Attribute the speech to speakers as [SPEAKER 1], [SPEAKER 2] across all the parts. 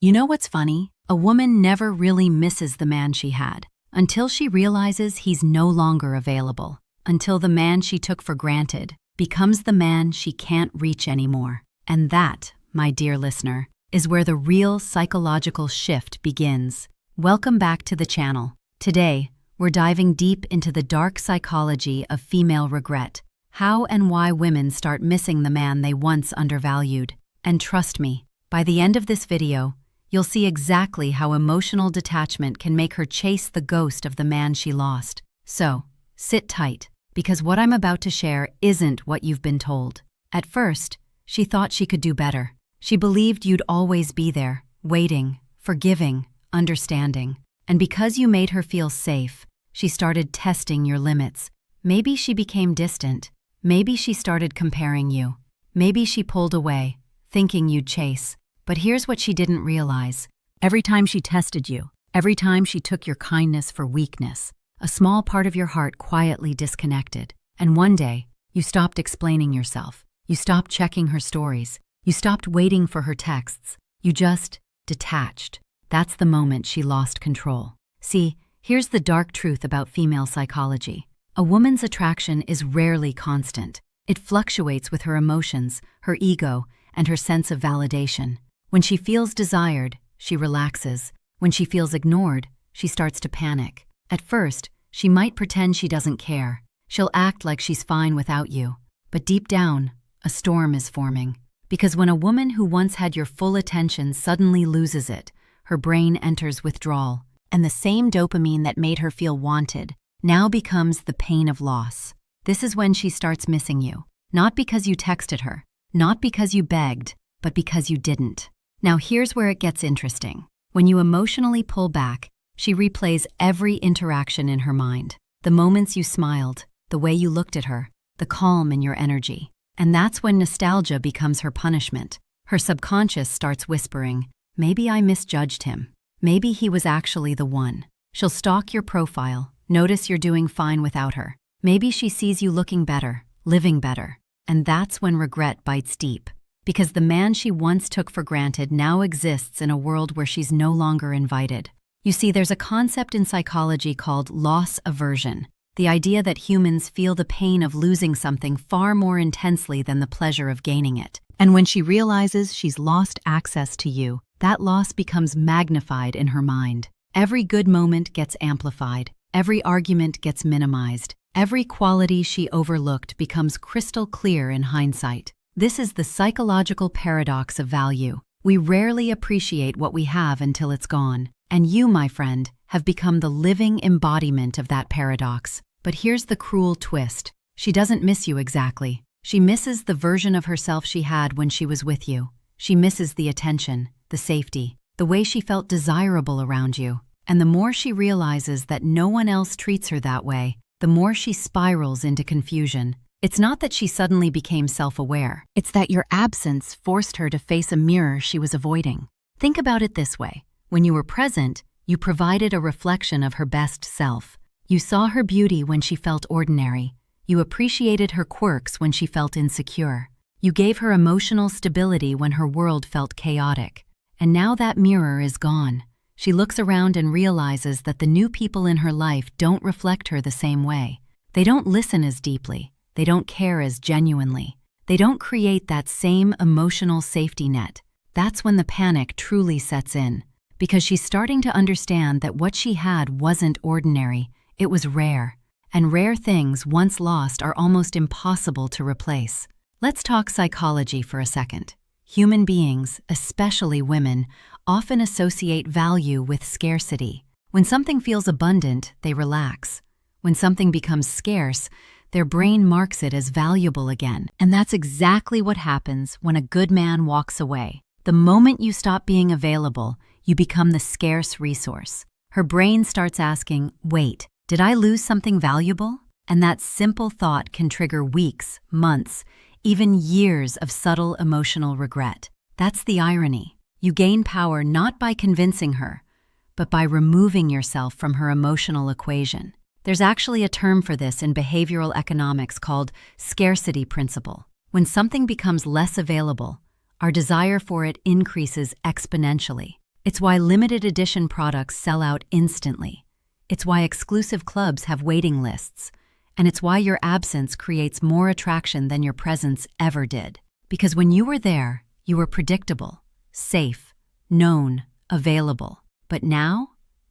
[SPEAKER 1] You know what's funny? A woman never really misses the man she had until she realizes he's no longer available, until the man she took for granted becomes the man she can't reach anymore. And that, my dear listener, is where the real psychological shift begins. Welcome back to the channel. Today, we're diving deep into the dark psychology of female regret, how and why women start missing the man they once undervalued. And trust me, by the end of this video, you'll see exactly how emotional detachment can make her chase the ghost of the man she lost. So, sit tight, because what I'm about to share isn't what you've been told. At first, she thought she could do better. She believed you'd always be there, waiting, forgiving, understanding. And because you made her feel safe, she started testing your limits. Maybe she became distant. Maybe she started comparing you. Maybe she pulled away, thinking you'd chase. But here's what she didn't realize. Every time she tested you, every time she took your kindness for weakness, a small part of your heart quietly disconnected. And one day, you stopped explaining yourself. You stopped checking her stories. You stopped waiting for her texts. You just detached. That's the moment she lost control. See, here's the dark truth about female psychology. A woman's attraction is rarely constant. It fluctuates with her emotions, her ego, and her sense of validation. When she feels desired, she relaxes. When she feels ignored, she starts to panic. At first, she might pretend she doesn't care. She'll act like she's fine without you. But deep down, a storm is forming. Because when a woman who once had your full attention suddenly loses it, her brain enters withdrawal, and the same dopamine that made her feel wanted now becomes the pain of loss. This is when she starts missing you. Not because you texted her, not because you begged, but because you didn't. Now here's where it gets interesting. When you emotionally pull back, she replays every interaction in her mind. The moments you smiled, the way you looked at her, the calm in your energy. And that's when nostalgia becomes her punishment. Her subconscious starts whispering, maybe I misjudged him. Maybe he was actually the one. She'll stalk your profile, notice you're doing fine without her. Maybe she sees you looking better, living better. And that's when regret bites deep. Because the man she once took for granted now exists in a world where she's no longer invited. You see, there's a concept in psychology called loss aversion. The idea that humans feel the pain of losing something far more intensely than the pleasure of gaining it. And when she realizes she's lost access to you, that loss becomes magnified in her mind. Every good moment gets amplified. Every argument gets minimized. Every quality she overlooked becomes crystal clear in hindsight. This is the psychological paradox of value. We rarely appreciate what we have until it's gone. And you, my friend, have become the living embodiment of that paradox. But here's the cruel twist. She doesn't miss you exactly. She misses the version of herself she had when she was with you. She misses the attention, the safety, the way she felt desirable around you. And the more she realizes that no one else treats her that way, the more she spirals into confusion. It's not that she suddenly became self-aware. It's that your absence forced her to face a mirror she was avoiding. Think about it this way. When you were present, you provided a reflection of her best self. You saw her beauty when she felt ordinary. You appreciated her quirks when she felt insecure. You gave her emotional stability when her world felt chaotic. And now that mirror is gone. She looks around and realizes that the new people in her life don't reflect her the same way. They don't listen as deeply. They don't care as genuinely. They don't create that same emotional safety net. That's when the panic truly sets in. Because she's starting to understand that what she had wasn't ordinary, it was rare. And rare things, once lost, are almost impossible to replace. Let's talk psychology for a second. Human beings, especially women, often associate value with scarcity. When something feels abundant, they relax. When something becomes scarce, their brain marks it as valuable again. And that's exactly what happens when a good man walks away. The moment you stop being available, you become the scarce resource. Her brain starts asking, wait, did I lose something valuable? And that simple thought can trigger weeks, months, even years of subtle emotional regret. That's the irony. You gain power not by convincing her, but by removing yourself from her emotional equation. There's actually a term for this in behavioral economics called scarcity principle. When something becomes less available, our desire for it increases exponentially. It's why limited edition products sell out instantly. It's why exclusive clubs have waiting lists. And it's why your absence creates more attraction than your presence ever did. Because when you were there, you were predictable, safe, known, available. But now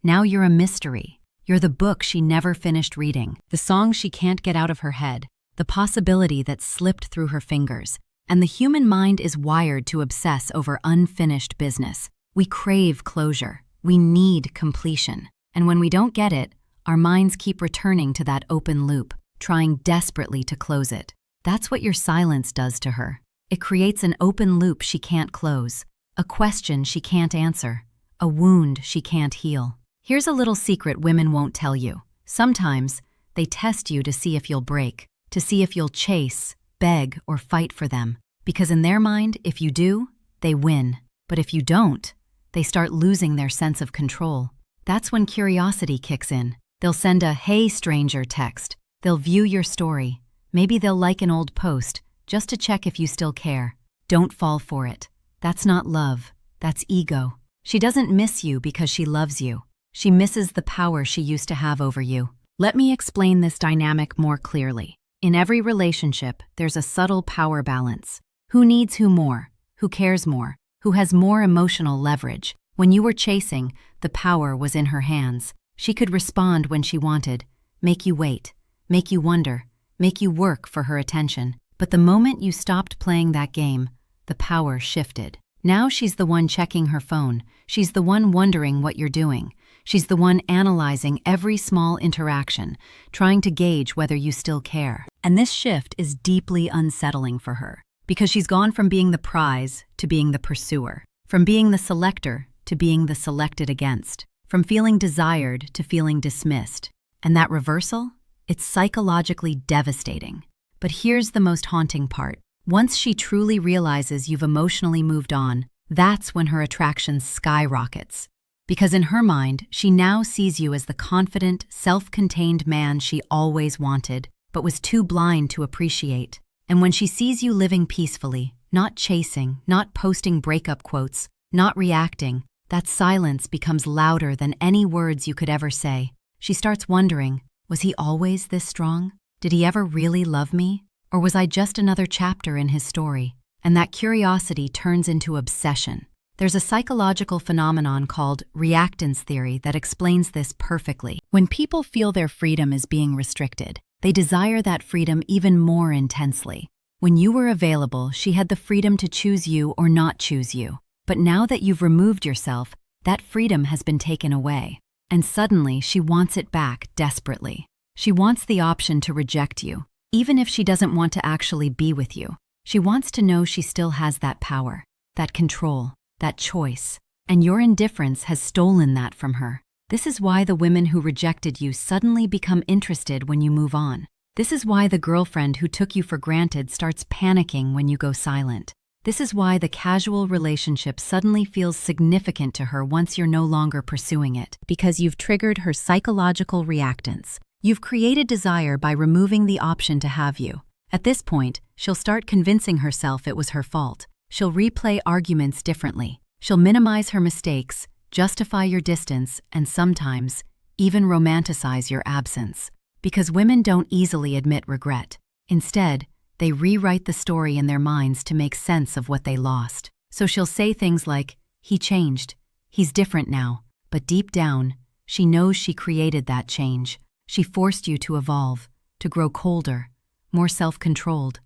[SPEAKER 1] you're a mystery. You're the book she never finished reading, the song she can't get out of her head, the possibility that slipped through her fingers. And the human mind is wired to obsess over unfinished business. We crave closure. We need completion. And when we don't get it, our minds keep returning to that open loop, trying desperately to close it. That's what your silence does to her. It creates an open loop she can't close, a question she can't answer, a wound she can't heal. Here's a little secret women won't tell you. Sometimes they test you to see if you'll break, to see if you'll chase, beg, or fight for them. Because in their mind, if you do, they win. But if you don't, they start losing their sense of control. That's when curiosity kicks in. They'll send a "Hey, stranger" text. They'll view your story. Maybe they'll like an old post, just to check if you still care. Don't fall for it. That's not love. That's ego. She doesn't miss you because she loves you. She misses the power she used to have over you. Let me explain this dynamic more clearly. In every relationship, there's a subtle power balance. Who needs who more? Who cares more? Who has more emotional leverage? When you were chasing, the power was in her hands. She could respond when she wanted, make you wait, make you wonder, make you work for her attention. But the moment you stopped playing that game, the power shifted. Now she's the one checking her phone. She's the one wondering what you're doing. She's the one analyzing every small interaction, trying to gauge whether you still care. And this shift is deeply unsettling for her, because she's gone from being the prize to being the pursuer, from being the selector to being the selected against, from feeling desired to feeling dismissed. And that reversal? It's psychologically devastating. But here's the most haunting part. Once she truly realizes you've emotionally moved on, that's when her attraction skyrockets. Because in her mind, she now sees you as the confident, self-contained man she always wanted, but was too blind to appreciate. And when she sees you living peacefully, not chasing, not posting breakup quotes, not reacting, that silence becomes louder than any words you could ever say. She starts wondering, was he always this strong? Did he ever really love me? Or was I just another chapter in his story? And that curiosity turns into obsession. There's a psychological phenomenon called reactance theory that explains this perfectly. When people feel their freedom is being restricted, they desire that freedom even more intensely. When you were available, she had the freedom to choose you or not choose you. But now that you've removed yourself, that freedom has been taken away. And suddenly, she wants it back desperately. She wants the option to reject you, even if she doesn't want to actually be with you. She wants to know she still has that power, that control, that choice. And your indifference has stolen that from her. This is why the women who rejected you suddenly become interested when you move on. This is why the girlfriend who took you for granted starts panicking when you go silent. This is why the casual relationship suddenly feels significant to her once you're no longer pursuing it. Because you've triggered her psychological reactance. You've created desire by removing the option to have you. At this point, she'll start convincing herself it was her fault. She'll replay arguments differently. She'll minimize her mistakes, justify your distance, and sometimes even romanticize your absence. Because women don't easily admit regret. Instead, they rewrite the story in their minds to make sense of what they lost. So she'll say things like, he changed, he's different now. But deep down, she knows she created that change. She forced you to evolve, to grow colder, more self-controlled,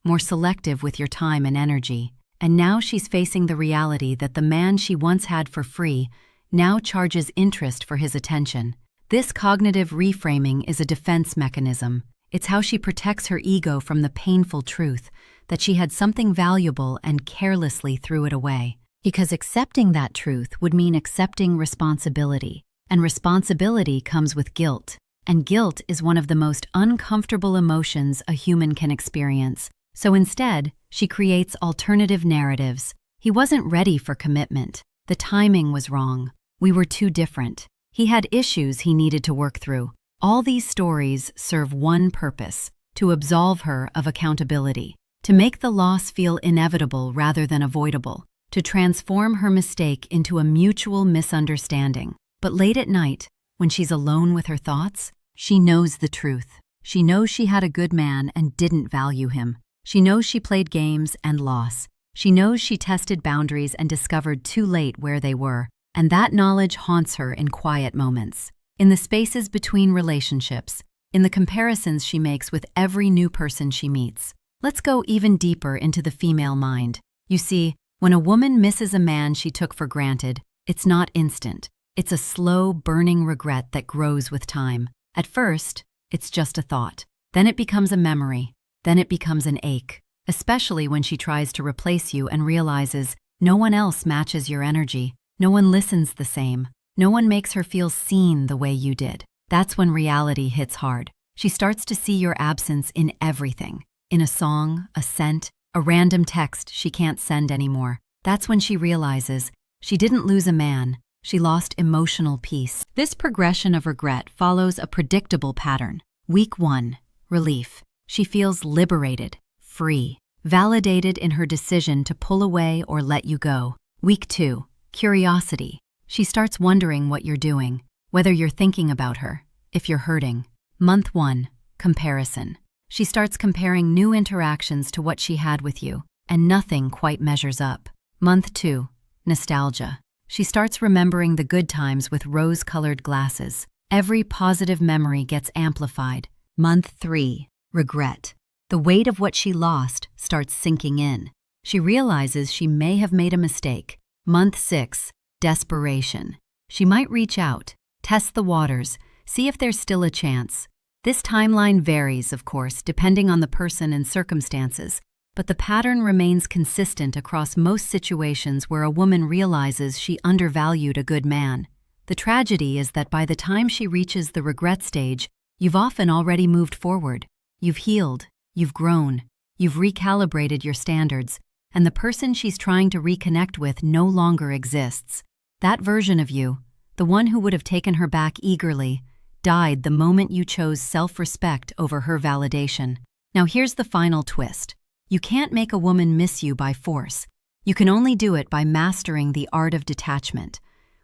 [SPEAKER 1] more selective with your time and energy. And now she's facing the reality that the man she once had for free now charges interest for his attention. This cognitive reframing is a defense mechanism. It's how she protects her ego from the painful truth that she had something valuable and carelessly threw it away. Because accepting that truth would mean accepting responsibility. And responsibility comes with guilt. And guilt is one of the most uncomfortable emotions a human can experience. So instead, she creates alternative narratives. He wasn't ready for commitment. The timing was wrong. We were too different. He had issues he needed to work through. All these stories serve one purpose: to absolve her of accountability, to make the loss feel inevitable rather than avoidable. to transform her mistake into a mutual misunderstanding. But late at night, when she's alone with her thoughts, she knows the truth. She knows she had a good man and didn't value him. She knows she played games and lost. She knows she tested boundaries and discovered too late where they were, and that knowledge haunts her in quiet moments, in the spaces between relationships, in the comparisons she makes with every new person she meets. Let's go even deeper into the female mind. You see, when a woman misses a man she took for granted, it's not instant. It's a slow, burning regret that grows with time. At first, it's just a thought. Then it becomes a memory. Then it becomes an ache, especially when she tries to replace you and realizes no one else matches your energy. No one listens the same. No one makes her feel seen the way you did. That's when reality hits hard. She starts to see your absence in everything. In a song, a scent, a random text she can't send anymore. That's when she realizes she didn't lose a man, she lost emotional peace. This progression of regret follows a predictable pattern. Week 1, relief. She feels liberated, free, validated in her decision to pull away or let you go. Week 2, curiosity. She starts wondering what you're doing, whether you're thinking about her, if you're hurting. Month 1, comparison. She starts comparing new interactions to what she had with you, and nothing quite measures up. Month 2, nostalgia. She starts remembering the good times with rose-colored glasses. Every positive memory gets amplified. Month 3, regret. The weight of what she lost starts sinking in. She realizes she may have made a mistake. Month 6, desperation. She might reach out, test the waters, see if there's still a chance. This timeline varies, of course, depending on the person and circumstances, but the pattern remains consistent across most situations where a woman realizes she undervalued a good man. The tragedy is that by the time she reaches the regret stage, you've often already moved forward. You've healed, you've grown, you've recalibrated your standards, and the person she's trying to reconnect with no longer exists. That version of you, the one who would have taken her back eagerly, died the moment you chose self-respect over her validation. Now here's the final twist. You can't make a woman miss you by force. You can only do it by mastering the art of detachment.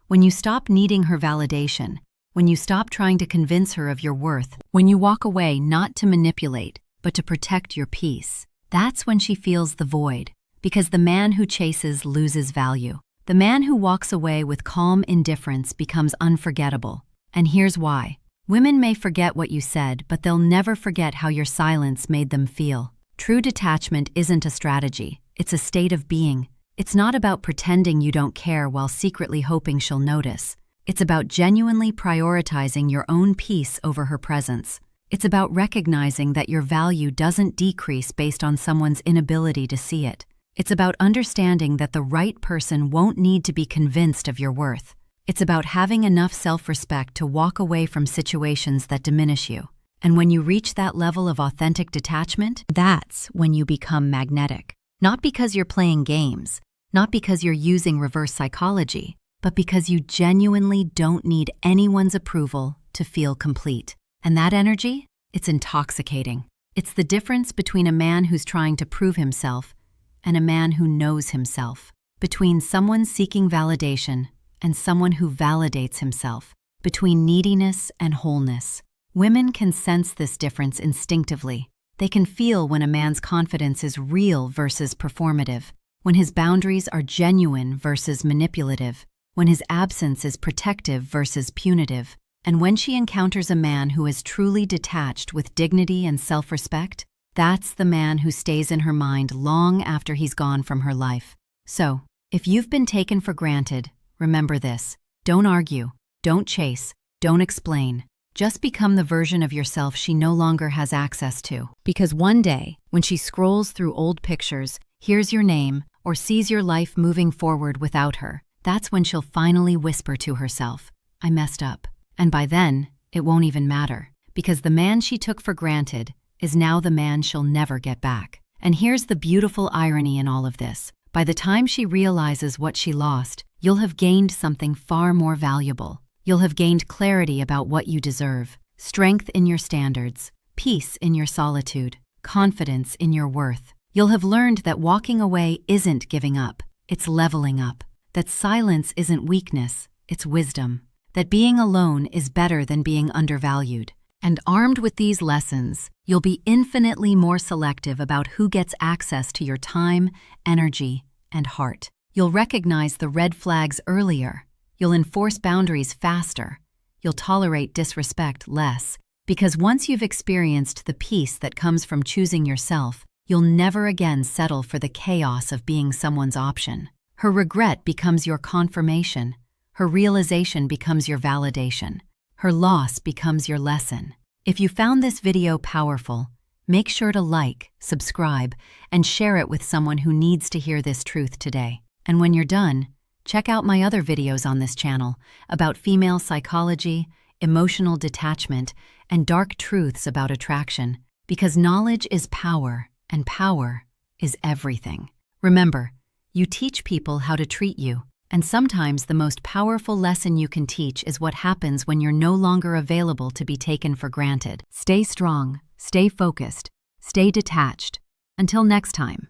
[SPEAKER 1] When you stop needing her validation, when you stop trying to convince her of your worth, when you walk away not to manipulate, but to protect your peace, that's when she feels the void, because the man who chases loses value. The man who walks away with calm indifference becomes unforgettable. And here's why. Women may forget what you said, but they'll never forget how your silence made them feel. True detachment isn't a strategy, it's a state of being. It's not about pretending you don't care while secretly hoping she'll notice. It's about genuinely prioritizing your own peace over her presence. It's about recognizing that your value doesn't decrease based on someone's inability to see it. It's about understanding that the right person won't need to be convinced of your worth. It's about having enough self-respect to walk away from situations that diminish you. And when you reach that level of authentic detachment, that's when you become magnetic. Not because you're playing games, not because you're using reverse psychology, but because you genuinely don't need anyone's approval to feel complete. And that energy, it's intoxicating. It's the difference between a man who's trying to prove himself and a man who knows himself, between someone seeking validation and someone who validates himself, between neediness and wholeness. Women can sense this difference instinctively. They can feel when a man's confidence is real versus performative, when his boundaries are genuine versus manipulative, when his absence is protective versus punitive. And when she encounters a man who is truly detached with dignity and self-respect, that's the man who stays in her mind long after he's gone from her life. So, if you've been taken for granted, remember this. Don't argue, don't chase, don't explain. Just become the version of yourself she no longer has access to. Because one day, when she scrolls through old pictures, hears your name, or sees your life moving forward without her, that's when she'll finally whisper to herself, "I messed up." And by then, it won't even matter, because the man she took for granted is now the man she'll never get back. And here's the beautiful irony in all of this. By the time she realizes what she lost, you'll have gained something far more valuable. You'll have gained clarity about what you deserve, strength in your standards, peace in your solitude, confidence in your worth. You'll have learned that walking away isn't giving up. it's leveling up. That silence isn't weakness, it's wisdom. That being alone is better than being undervalued. And armed with these lessons, you'll be infinitely more selective about who gets access to your time, energy, and heart. You'll recognize the red flags earlier. You'll enforce boundaries faster. You'll tolerate disrespect less. Because once you've experienced the peace that comes from choosing yourself, you'll never again settle for the chaos of being someone's option. Her regret becomes your confirmation. Her realization becomes your validation. Her loss becomes your lesson. If you found this video powerful, make sure to like, subscribe, and share it with someone who needs to hear this truth today. And when you're done, check out my other videos on this channel about female psychology, emotional detachment, and dark truths about attraction, because knowledge is power, and power is everything. Remember, you teach people how to treat you. And sometimes the most powerful lesson you can teach is what happens when you're no longer available to be taken for granted. Stay strong, stay focused, stay detached. Until next time.